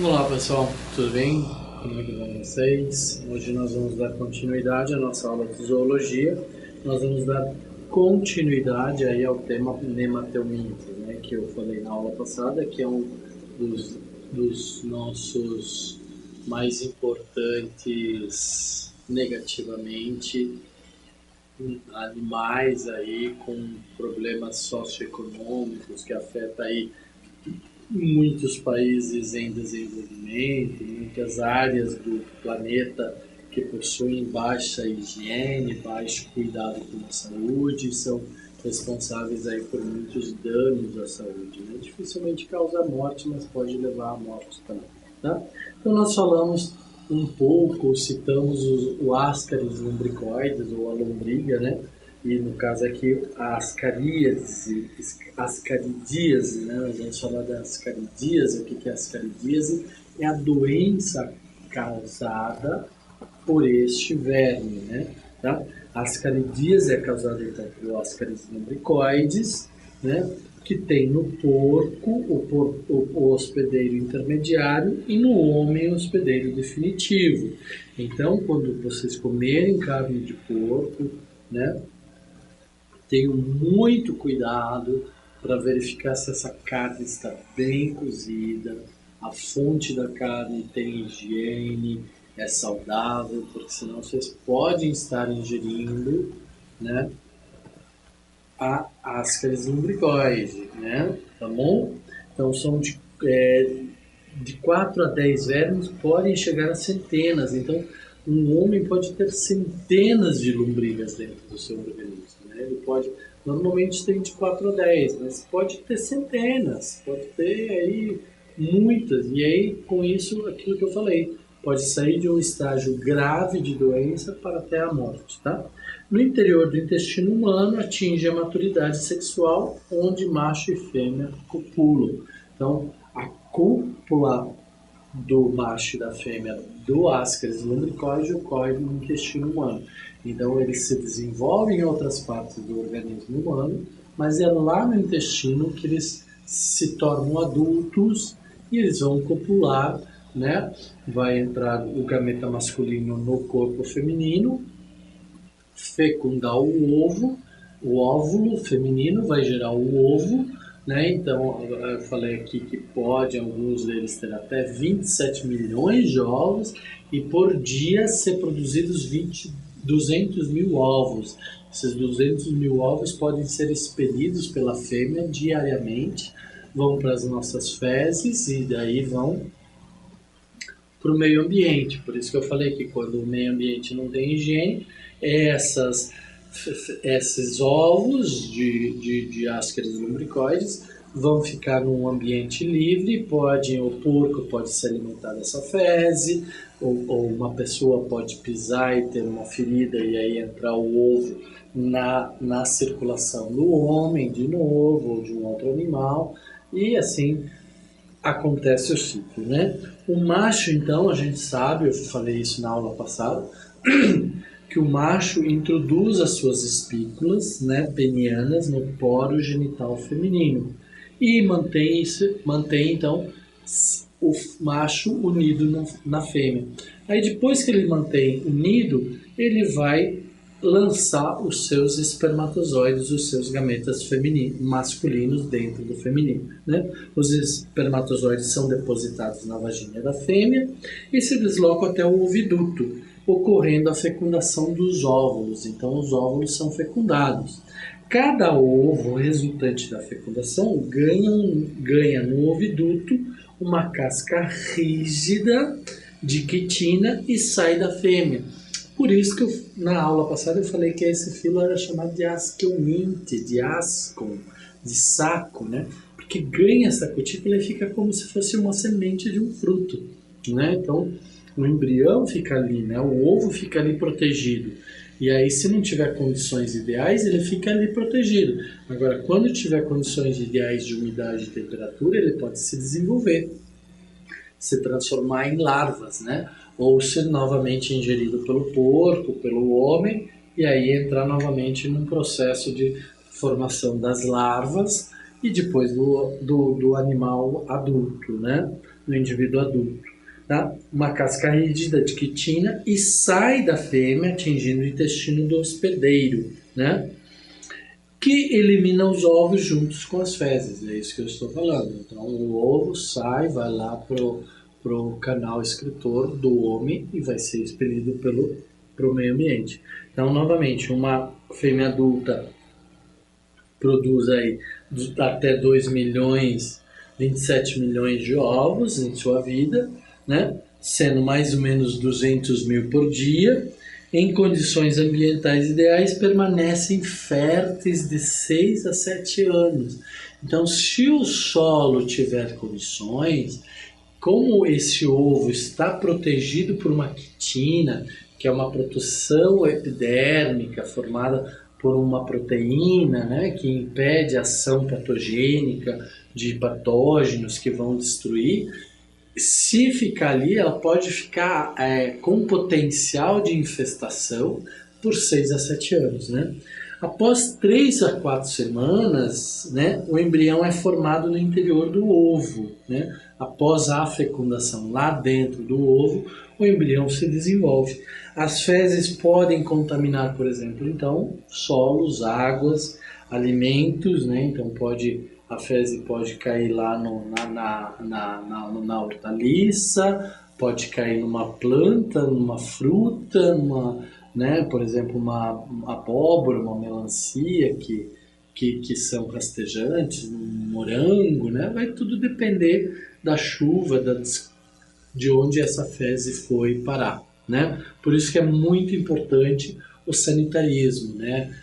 Olá pessoal, tudo bem? Como é que vão vocês? Hoje nós vamos dar continuidade à nossa aula de zoologia. Nós vamos dar continuidade aí ao tema nematelmintos, né? Que eu falei na aula passada, que é um dos nossos mais importantes negativamente animais aí com problemas socioeconômicos que afeta aí muitos países em desenvolvimento, muitas áreas do planeta que possuem baixa higiene, baixo cuidado com a saúde, são responsáveis aí por muitos danos à saúde. Né? Dificilmente causa morte, mas pode levar à morte também. Tá? Então nós falamos um pouco, citamos o Ascaris lumbricoides, ou a lombriga, né? E no caso aqui a ascaridíase, né? Nós vamos falar da ascaridíase. O que é a ascaridíase? É a doença causada por este verme, né? Tá? A ascaridíase é causada então pelo Ascaris lumbricoides, né? Que tem no porco o hospedeiro intermediário e no homem o hospedeiro definitivo. Então, quando vocês comerem carne de porco, né? Tenham muito cuidado para verificar se essa carne está bem cozida, a fonte da carne tem higiene, é saudável, porque senão vocês podem estar ingerindo, né, a Ascaris lumbricoide, né, tá bom? Então são de 4 a 10 vermes, podem chegar a centenas, então um homem pode ter centenas de lombrigas dentro do seu organismo. Ele pode, normalmente tem de 4 a 10, mas pode ter centenas, pode ter aí muitas. E aí, com isso, aquilo que eu falei, pode sair de um estágio grave de doença para até a morte, tá? No interior do intestino humano, atinge a maturidade sexual, onde macho e fêmea copulam. Então, a cópula do macho e da fêmea do Ascaris lumbricoide ocorre no intestino humano. Então, eles se desenvolvem em outras partes do organismo humano, mas é lá no intestino que eles se tornam adultos e eles vão copular, né? Vai entrar o gameta masculino no corpo feminino, fecundar o óvulo feminino vai gerar o ovo, né? Então, eu falei aqui que pode, alguns deles ter até 27 milhões de ovos e por dia ser produzidos 200 mil ovos. Esses 200 mil ovos podem ser expelidos pela fêmea diariamente, vão para as nossas fezes e daí vão para o meio ambiente. Por isso que eu falei que quando o meio ambiente não tem higiene, esses ovos de Ascaris lumbricoides vão ficar num ambiente livre, o porco pode se alimentar dessa fezes, ou uma pessoa pode pisar e ter uma ferida e aí entrar o ovo na circulação do homem de novo, ou de um outro animal, e assim acontece o ciclo, né? O macho, então, a gente sabe, eu falei isso na aula passada, que o macho introduz as suas espículas, né, penianas no poro genital feminino e mantém então o macho unido na fêmea. Aí depois que ele mantém unido, ele vai lançar os seus espermatozoides, os seus gametas masculinos dentro do feminino. Né? Os espermatozoides são depositados na vagina da fêmea e se deslocam até o oviduto, ocorrendo a fecundação dos óvulos. Então, os óvulos são fecundados. Cada ovo resultante da fecundação ganha no oviduto uma casca rígida de quitina e sai da fêmea. Por isso que na aula passada eu falei que esse filo era chamado de askelminte, de ascon, de saco, né? Porque ganha essa cutícula e fica como se fosse uma semente de um fruto, né? Então, o embrião fica ali, né? O ovo fica ali protegido. E aí, se não tiver condições ideais, ele fica ali protegido. Agora, quando tiver condições ideais de umidade e temperatura, ele pode se desenvolver, se transformar em larvas, né? Ou ser novamente ingerido pelo porco, pelo homem, e aí entrar novamente num processo de formação das larvas e depois do animal adulto, né? no indivíduo adulto. Tá? Uma casca rígida de quitina e sai da fêmea atingindo o intestino do hospedeiro, né? Que elimina os ovos juntos com as fezes, é isso que eu estou falando. Então o ovo sai, vai lá pro canal excretor do homem e vai ser expelido pro meio ambiente. Então, novamente, uma fêmea adulta produz aí até 2 milhões, 27 milhões de ovos em sua vida, né? Sendo mais ou menos 200 mil por dia. Em condições ambientais ideais, permanecem férteis de 6 a 7 anos. Então, se o solo tiver condições, como esse ovo está protegido por uma quitina, que é uma proteção epidérmica formada por uma proteína, né, que impede a ação patogênica de patógenos que vão destruir, se ficar ali, ela pode ficar com potencial de infestação por 6 a 7 anos, né? Após 3 a 4 semanas, né, o embrião é formado no interior do ovo, né? Após a fecundação lá dentro do ovo, o embrião se desenvolve. As fezes podem contaminar, por exemplo, então, solos, águas, alimentos, né? Então a fezes pode cair lá na hortaliça, pode cair numa planta, numa fruta, né? Por exemplo, uma abóbora, uma melancia que são rastejantes, um morango, né? Vai tudo depender da chuva, de onde essa fezes foi parar, né? Por isso que é muito importante o sanitarismo, né?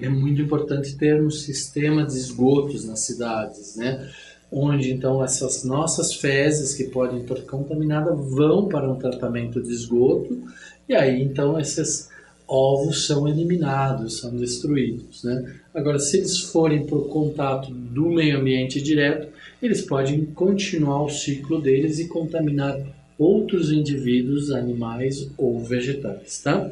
É muito importante ter um sistema de esgotos nas cidades, né? Onde então essas nossas fezes que podem estar contaminadas vão para um tratamento de esgoto e aí então esses ovos são eliminados, são destruídos, né? Agora, se eles forem por contato do meio ambiente direto, eles podem continuar o ciclo deles e contaminar outros indivíduos, animais ou vegetais, tá?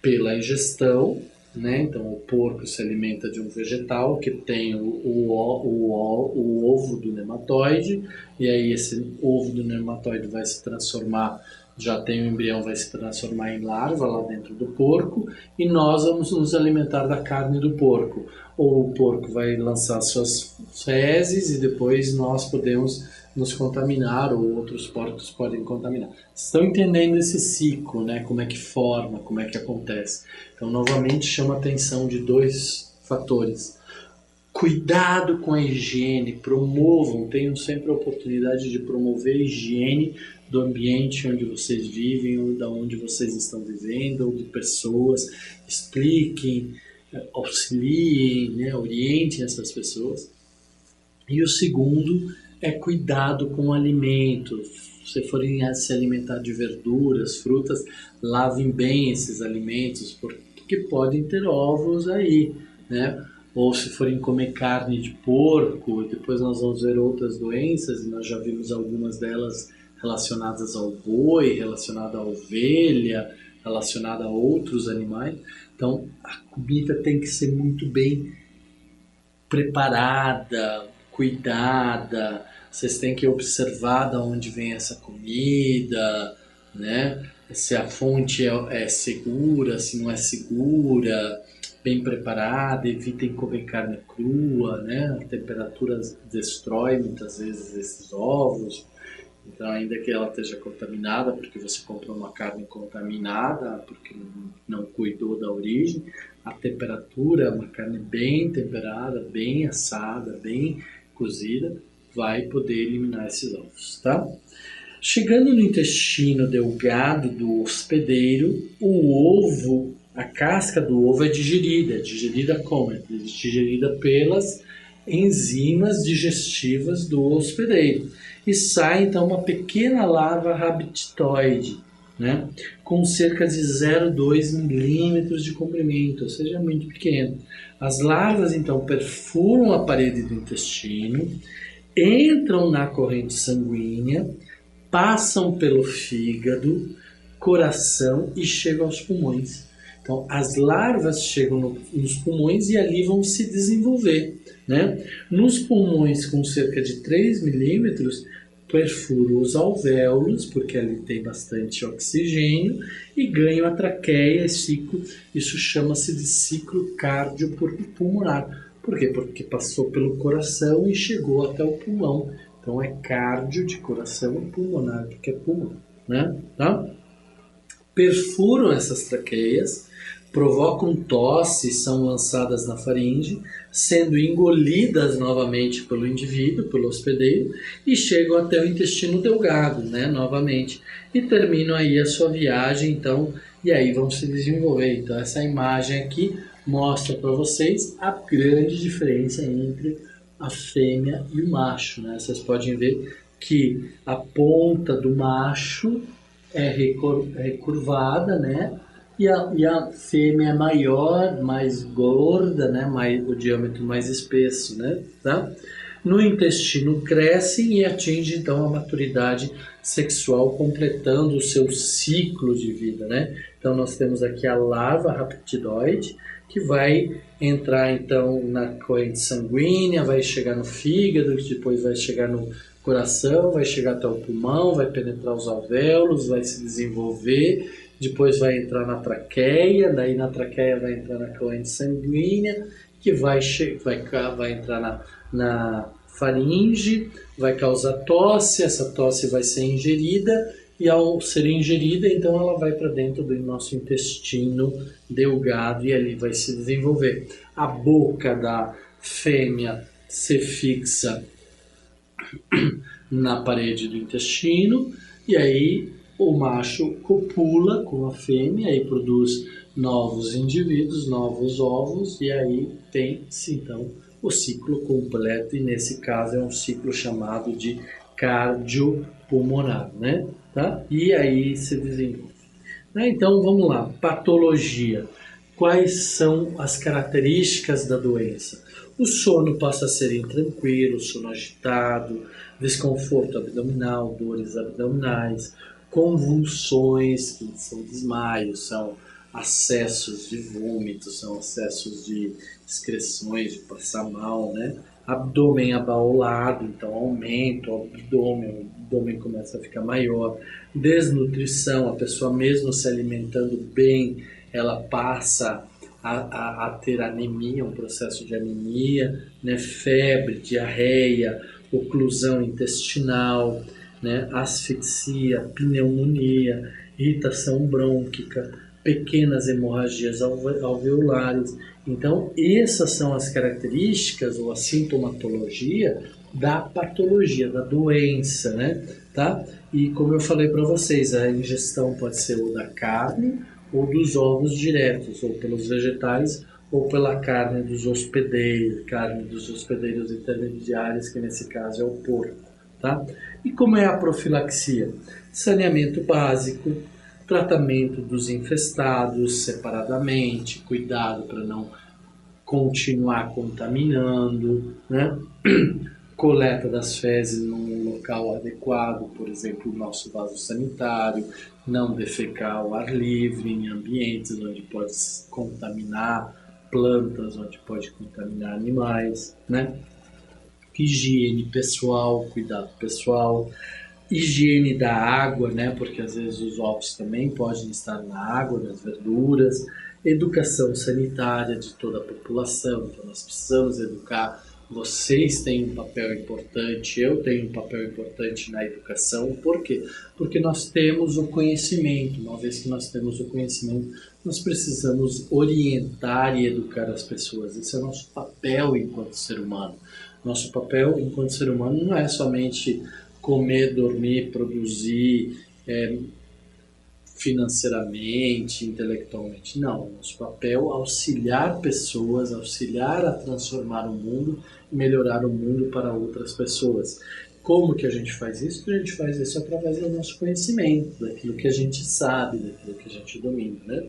Pela ingestão, né? Então o porco se alimenta de um vegetal que tem o ovo do nematóide, e aí esse ovo do nematóide vai se transformar, já tem o embrião, vai se transformar em larva lá dentro do porco, e nós vamos nos alimentar da carne do porco. Ou o porco vai lançar suas fezes e depois nós podemos nos contaminar, ou outros porcos podem contaminar. Estão entendendo esse ciclo, né? Como é que forma, como é que acontece. Então, novamente, chama a atenção de 2 fatores. Cuidado com a higiene, promovam, tenham sempre a oportunidade de promover a higiene do ambiente onde vocês vivem, ou da onde vocês estão vivendo, ou de pessoas. Expliquem, auxiliem, né? Orientem essas pessoas. E o segundo é cuidado com o alimento. Se forem se alimentar de verduras, frutas, lavem bem esses alimentos, porque podem ter ovos aí, né? Ou se forem comer carne de porco, depois nós vamos ver outras doenças, e nós já vimos algumas delas relacionadas ao boi, relacionada à ovelha, relacionada a outros animais. Então, a comida tem que ser muito bem preparada, cuidada, vocês têm que observar de onde vem essa comida, né? Se a fonte é segura, se não é segura, bem preparada, evitem comer carne crua, né? A temperatura destrói muitas vezes esses ovos, então ainda que ela esteja contaminada, porque você comprou uma carne contaminada, porque não cuidou da origem, a temperatura, uma carne bem temperada, bem assada, bem cozida, vai poder eliminar esses ovos, tá? Chegando no intestino delgado do hospedeiro, o ovo, a casca do ovo é digerida. Digerida como? É digerida pelas enzimas digestivas do hospedeiro. E sai então uma pequena larva rabditoide, né? Com cerca de 0,2 milímetros de comprimento, ou seja, muito pequeno. As larvas então perfuram a parede do intestino, entram na corrente sanguínea, passam pelo fígado, coração e chegam aos pulmões. Então, as larvas chegam nos pulmões e ali vão se desenvolver, né? Nos pulmões com cerca de 3 milímetros, perfuro os alvéolos, porque ali tem bastante oxigênio, e ganho a traqueia, isso chama-se de ciclo cardiopulmonar. Por quê? Porque passou pelo coração e chegou até o pulmão. Então é cardio de coração e pulmonar, porque é pulmão, né? Tá? Perfuram essas traqueias, provocam tosse, são lançadas na faringe, sendo engolidas novamente pelo indivíduo, pelo hospedeiro, e chegam até o intestino delgado, né, novamente, e terminam aí a sua viagem, então, e aí vão se desenvolver. Então essa imagem aqui mostra para vocês a grande diferença entre a fêmea e o macho, né? Vocês podem ver que a ponta do macho é recurvada, né? E a fêmea é maior, mais gorda, né? O diâmetro mais espesso, né? Tá? No intestino crescem e atingem então a maturidade sexual, completando o seu ciclo de vida, né? Então nós temos aqui a larva raptidoide, que vai entrar então na corrente sanguínea, vai chegar no fígado, depois vai chegar no coração, vai chegar até o pulmão, vai penetrar os alvéolos, vai se desenvolver, depois vai entrar na traqueia, daí na traqueia vai entrar na corrente sanguínea, que vai entrar na faringe, vai causar tosse, essa tosse vai ser ingerida, e ao ser ingerida, então ela vai para dentro do nosso intestino delgado e ali vai se desenvolver. A boca da fêmea se fixa na parede do intestino, e aí o macho copula com a fêmea e produz novos indivíduos, novos ovos, e aí tem-se então o ciclo completo, e nesse caso é um ciclo chamado de cardiopulmonar, né? Tá? E aí se desenvolve. Então vamos lá, patologia. Quais são as características da doença? O sono passa a ser intranquilo, sono agitado, desconforto abdominal, dores abdominais, convulsões, que são desmaios, são acessos de vômito, são acessos de excreções, de passar mal, né? Abdômen abaulado, então aumenta o abdômen começa a ficar maior. Desnutrição, a pessoa mesmo se alimentando bem, ela passa a ter anemia, um processo de anemia, né? Febre, diarreia, oclusão intestinal, né? Asfixia, pneumonia, irritação brônquica, pequenas hemorragias alveolares. Então, essas são as características ou a sintomatologia da patologia, da doença, né? Tá? E como eu falei para vocês, a ingestão pode ser ou da carne ou dos ovos diretos, ou pelos vegetais, ou pela carne dos hospedeiros intermediários, que nesse caso é o porco. Tá? E como é a profilaxia? Saneamento básico, tratamento dos infestados separadamente, cuidado para não continuar contaminando, né? Coleta das fezes num local adequado, por exemplo, o nosso vaso sanitário, não defecar ao ar livre em ambientes onde pode contaminar plantas, onde pode contaminar animais, né? Higiene pessoal, cuidado pessoal, higiene da água, né? Porque às vezes os ovos também podem estar na água, nas verduras, educação sanitária de toda a população, então nós precisamos educar. Vocês têm um papel importante, eu tenho um papel importante na educação. Por quê? Porque nós temos o conhecimento. Uma vez que nós temos o conhecimento, nós precisamos orientar e educar as pessoas. Esse é o nosso papel enquanto ser humano. Nosso papel enquanto ser humano não é somente comer, dormir, produzir financeiramente, intelectualmente. Não, nosso papel é auxiliar pessoas, auxiliar a transformar o mundo e melhorar o mundo para outras pessoas. Como que a gente faz isso? A gente faz isso através do nosso conhecimento, daquilo que a gente sabe, daquilo que a gente domina, né?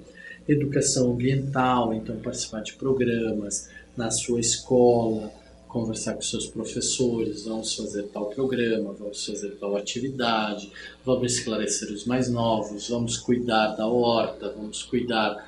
Educação ambiental, então participar de programas na sua escola, conversar com seus professores, vamos fazer tal programa, vamos fazer tal atividade, vamos esclarecer os mais novos, vamos cuidar da horta, vamos cuidar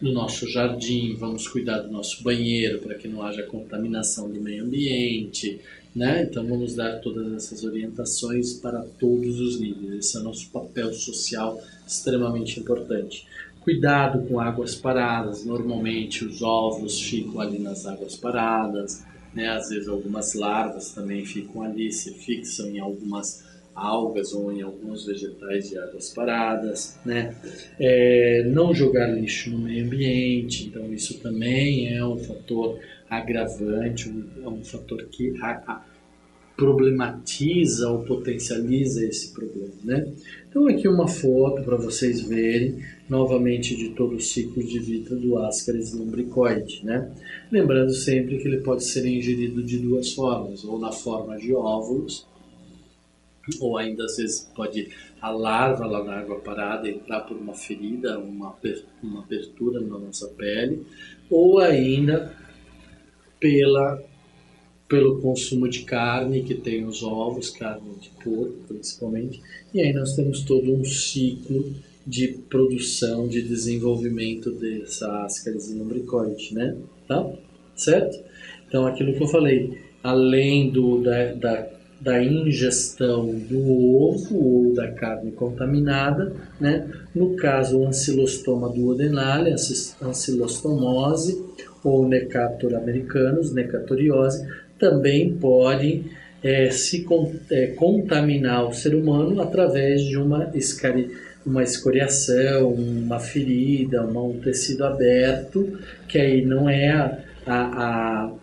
do nosso jardim, vamos cuidar do nosso banheiro para que não haja contaminação do meio ambiente, né? Então vamos dar todas essas orientações para todos os níveis. Esse é o nosso papel social extremamente importante. Cuidado com águas paradas, normalmente os ovos ficam ali nas águas paradas, né? Às vezes algumas larvas também ficam ali, se fixam em algumas algas ou em alguns vegetais de águas paradas, né? Não jogar lixo no meio ambiente, então isso também é um fator agravante, um fator que problematiza ou potencializa esse problema, né? Então aqui uma foto para vocês verem novamente de todo o ciclo de vida do Ascaris lumbricoide, né? Lembrando sempre que ele pode ser ingerido de duas formas, ou na forma de óvulos, ou ainda às vezes pode a larva lá na água parada entrar por uma ferida, uma abertura na nossa pele, ou ainda pelo consumo de carne, que tem os ovos, carne de porco principalmente, e aí nós temos todo um ciclo de produção, de desenvolvimento dessa Ascaris lumbricoide, né? Tá? Certo? Então aquilo que eu falei, além da ingestão do ovo ou da carne contaminada, né? No caso, o Ancylostoma duodenale, ancilostomose ou Necator americanus, necatoriose, também podem contaminar o ser humano através de uma escoriação, uma ferida, um tecido aberto, que aí não é a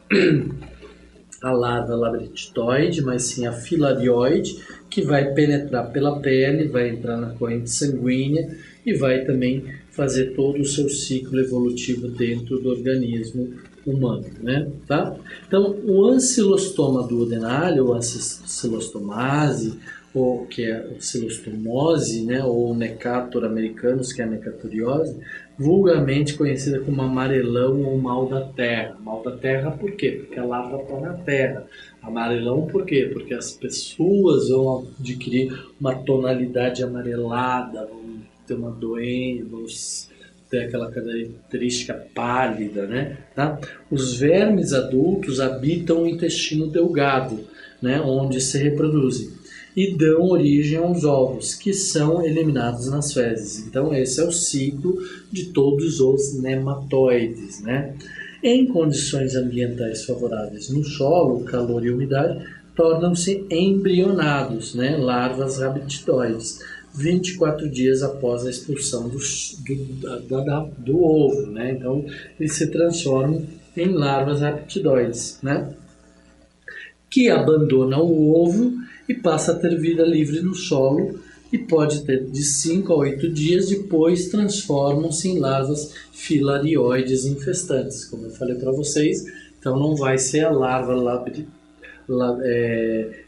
larva labirintitoide, mas sim a filarioide, que vai penetrar pela pele, vai entrar na corrente sanguínea e vai também fazer todo o seu ciclo evolutivo dentro do organismo humano, né? Tá? Então, o ancilostoma duodenale, ou ancilostomase, ou que é a ancilostomose, né? Ou Necator americanus, que é a necatoriose, vulgarmente conhecida como amarelão ou mal da terra. Mal da terra por quê? Porque a larva está na terra. Amarelão por quê? Porque as pessoas vão adquirir uma tonalidade amarelada, vão ter uma doença, vão ter aquela característica pálida, né? Tá? Os vermes adultos habitam o intestino delgado, né? Onde se reproduzem e dão origem aos ovos, que são eliminados nas fezes. Então esse é o ciclo de todos os nematóides, né? Em condições ambientais favoráveis no solo, calor e umidade, tornam-se embrionados, né? Larvas rabditoides, 24 dias após a expulsão do ovo, né? Então eles se transformam em larvas rabditoides, né? Que abandonam o ovo e passa a ter vida livre no solo e pode ter de 5 a 8 dias, depois transformam-se em larvas filarioides infestantes, como eu falei para vocês. Então não vai ser a larva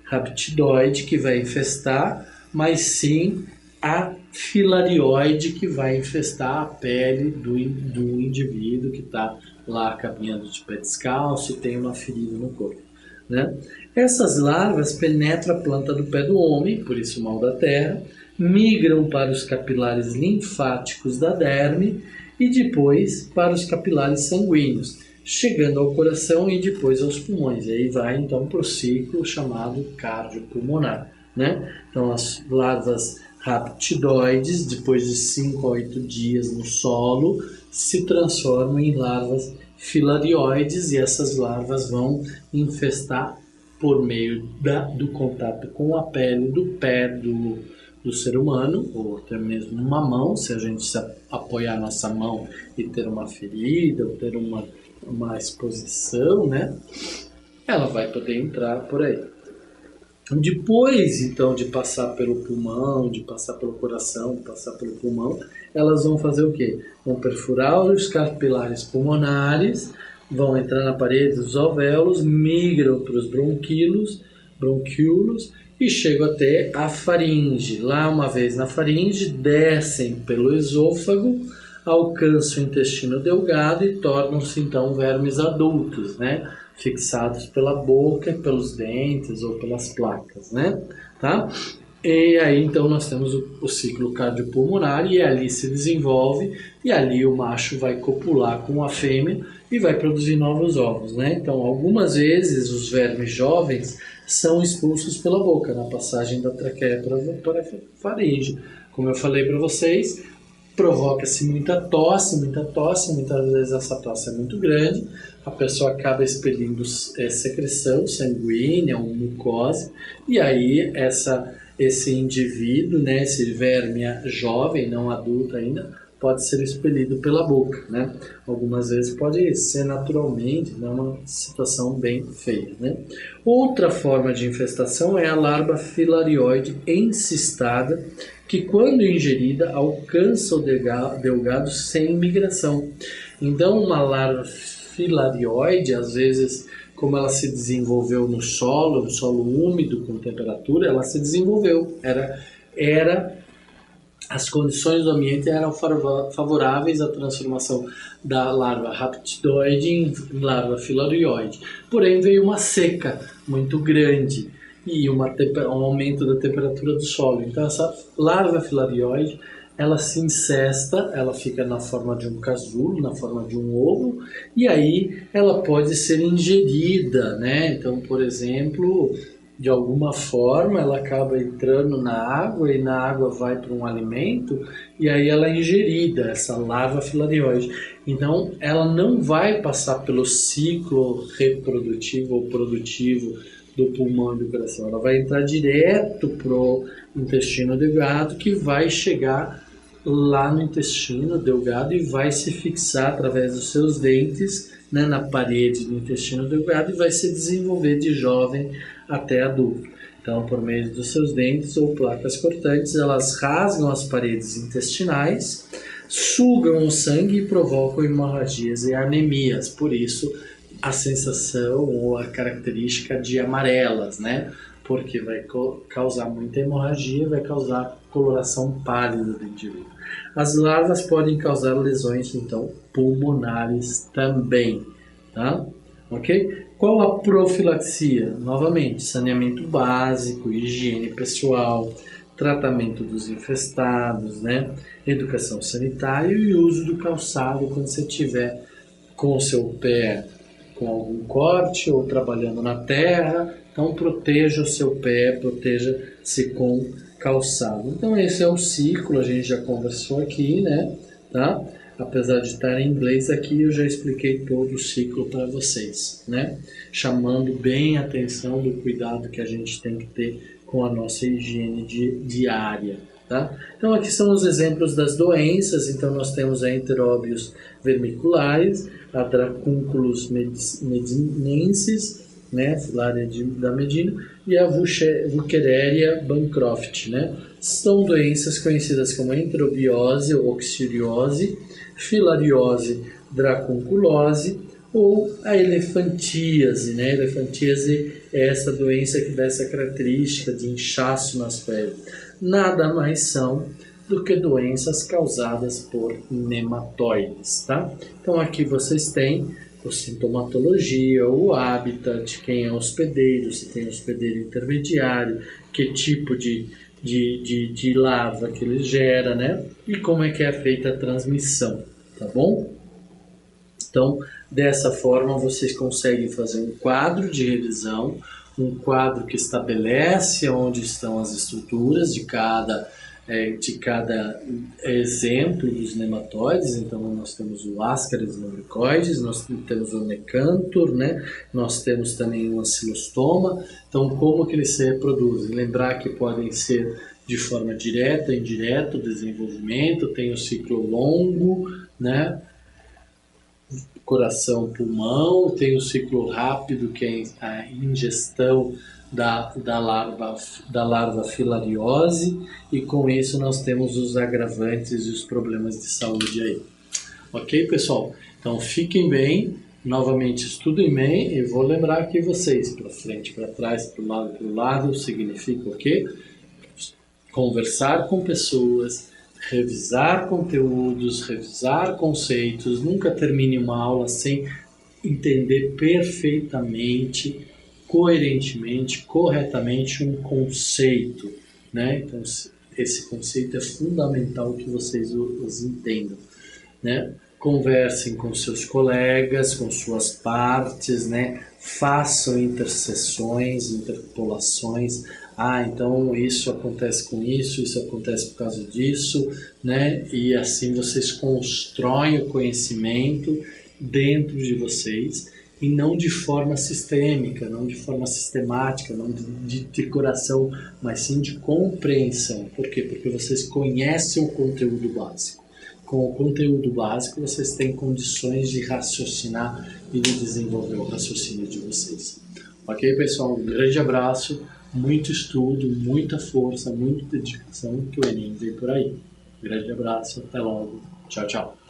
rabditoide que vai infestar, mas sim a filarioide que vai infestar a pele do indivíduo que está lá caminhando de pé descalço e tem uma ferida no corpo, né? Essas larvas penetram a planta do pé do homem, por isso o mal da terra, migram para os capilares linfáticos da derme e depois para os capilares sanguíneos, chegando ao coração e depois aos pulmões. E aí vai então para o ciclo chamado cardiopulmonar, né? Então as larvas raptidoides, depois de 5 a 8 dias no solo, se transformam em larvas filarioides e essas larvas vão infestar por meio do contato com a pele do pé do ser humano, ou até mesmo uma mão, se a gente se apoiar nossa mão e ter uma ferida, ou ter uma exposição, né? Ela vai poder entrar por aí. Depois, então, de passar pelo pulmão, de passar pelo coração, de passar pelo pulmão, elas vão fazer o quê? Vão perfurar os capilares pulmonares, vão entrar na parede dos alvéolos, migram para os bronquíolos e chegam até a faringe. Lá, uma vez na faringe, descem pelo esôfago, alcançam o intestino delgado e tornam-se, então, vermes adultos, né? Fixados pela boca, pelos dentes ou pelas placas, né? Tá? E aí então nós temos o ciclo cardiopulmonar e ali se desenvolve e ali o macho vai copular com a fêmea e vai produzir novos ovos, né? Então algumas vezes os vermes jovens são expulsos pela boca na passagem da traqueia para a faringe. Como eu falei para vocês, provoca-se muitas vezes essa tosse é muito grande, a pessoa acaba expelindo secreção sanguínea ou mucosa, e aí esse indivíduo, né, esse verme jovem, não adulto ainda, pode ser expelido pela boca, né? Algumas vezes pode ser naturalmente, né, uma situação bem feia, né? Outra forma de infestação é a larva filarioide encistada, que quando ingerida alcança o delgado sem migração. Então uma larva filarioide, às vezes, como ela se desenvolveu no solo úmido com temperatura, ela se desenvolveu. As condições do ambiente eram favoráveis à transformação da larva raptidoide em larva filarioide. Porém, veio uma seca muito grande e um aumento da temperatura do solo. Então, essa larva filarioide, ela se incesta, ela fica na forma de um casulo, na forma de um ovo, e aí ela pode ser ingerida, né? Então, por exemplo, de alguma forma ela acaba entrando na água e na água vai para um alimento e aí ela é ingerida, essa larva filarioide. Então, ela não vai passar pelo ciclo reprodutivo ou produtivo do pulmão e do coração, ela vai entrar direto pro intestino delgado, que vai chegar lá no intestino delgado e vai se fixar através dos seus dentes, né, na parede do intestino delgado e vai se desenvolver de jovem até adulto. Então, por meio dos seus dentes ou placas cortantes, elas rasgam as paredes intestinais, sugam o sangue e provocam hemorragias e anemias. Por isso, a sensação ou a característica de amarelas, né? Porque vai causar muita hemorragia, vai causar coloração pálida do indivíduo. As larvas podem causar lesões, então, pulmonares também, tá? Ok? Qual a profilaxia? Novamente, saneamento básico, higiene pessoal, tratamento dos infestados, né? Educação sanitária e uso do calçado quando você estiver com o seu pé com algum corte ou trabalhando na terra. Então, proteja o seu pé, proteja-se com calçado. Então, esse é o ciclo, a gente já conversou aqui, né? Tá? Apesar de estar em inglês aqui, eu já expliquei todo o ciclo para vocês, né? Chamando bem a atenção do cuidado que a gente tem que ter com a nossa higiene diária, tá? Então, aqui são os exemplos das doenças. Então, nós temos a enteróbios vermiculares, a Dracunculus medinensis, né, filária da Medina, e a Wuchereria bancroft, né? São doenças conhecidas como enterobiose ou oxiriose, filariose dracunculose ou a elefantíase, né? Elefantíase é essa doença que dá essa característica de inchaço nas peles. Nada mais são do que doenças causadas por nematóides, tá? Então aqui vocês têm a sintomatologia, o habitat, quem é hospedeiro, se tem hospedeiro intermediário, que tipo de larva que ele gera, né? E como é que é feita a transmissão, tá bom? Então, dessa forma, vocês conseguem fazer um quadro de revisão, um quadro que estabelece onde estão as estruturas de cada exemplo dos nematóides. Então, nós temos o Ascaris lumbricoides, nós temos o Necanthur, né? Nós temos também o Ancylostoma. Então, como que eles se reproduzem? Lembrar que podem ser de forma direta, indireta, o desenvolvimento, tem o ciclo longo, né? Coração, pulmão, tem o ciclo rápido, que é a ingestão da larva filariose, e com isso nós temos os agravantes e os problemas de saúde aí. Ok, pessoal? Então fiquem bem, novamente estudem bem, e vou lembrar aqui vocês, para frente, para trás, para o lado, significa o quê? Conversar com pessoas, revisar conteúdos, revisar conceitos. Nunca termine uma aula sem entender perfeitamente, coerentemente, corretamente um conceito, né? Então, esse conceito é fundamental que vocês os entendam, né? Conversem com seus colegas, com suas partes, né? Façam interseções, interpolações. Ah, então isso acontece com isso acontece por causa disso, né? E assim vocês constroem o conhecimento dentro de vocês e não de forma sistêmica, não de forma sistemática, não de decoração, mas sim de compreensão. Por quê? Porque vocês conhecem o conteúdo básico. Com o conteúdo básico, vocês têm condições de raciocinar e de desenvolver o raciocínio de vocês. Ok, pessoal? Um grande abraço, muito estudo, muita força, muita dedicação, que o Enem vem por aí. Um grande abraço, até logo. Tchau, tchau.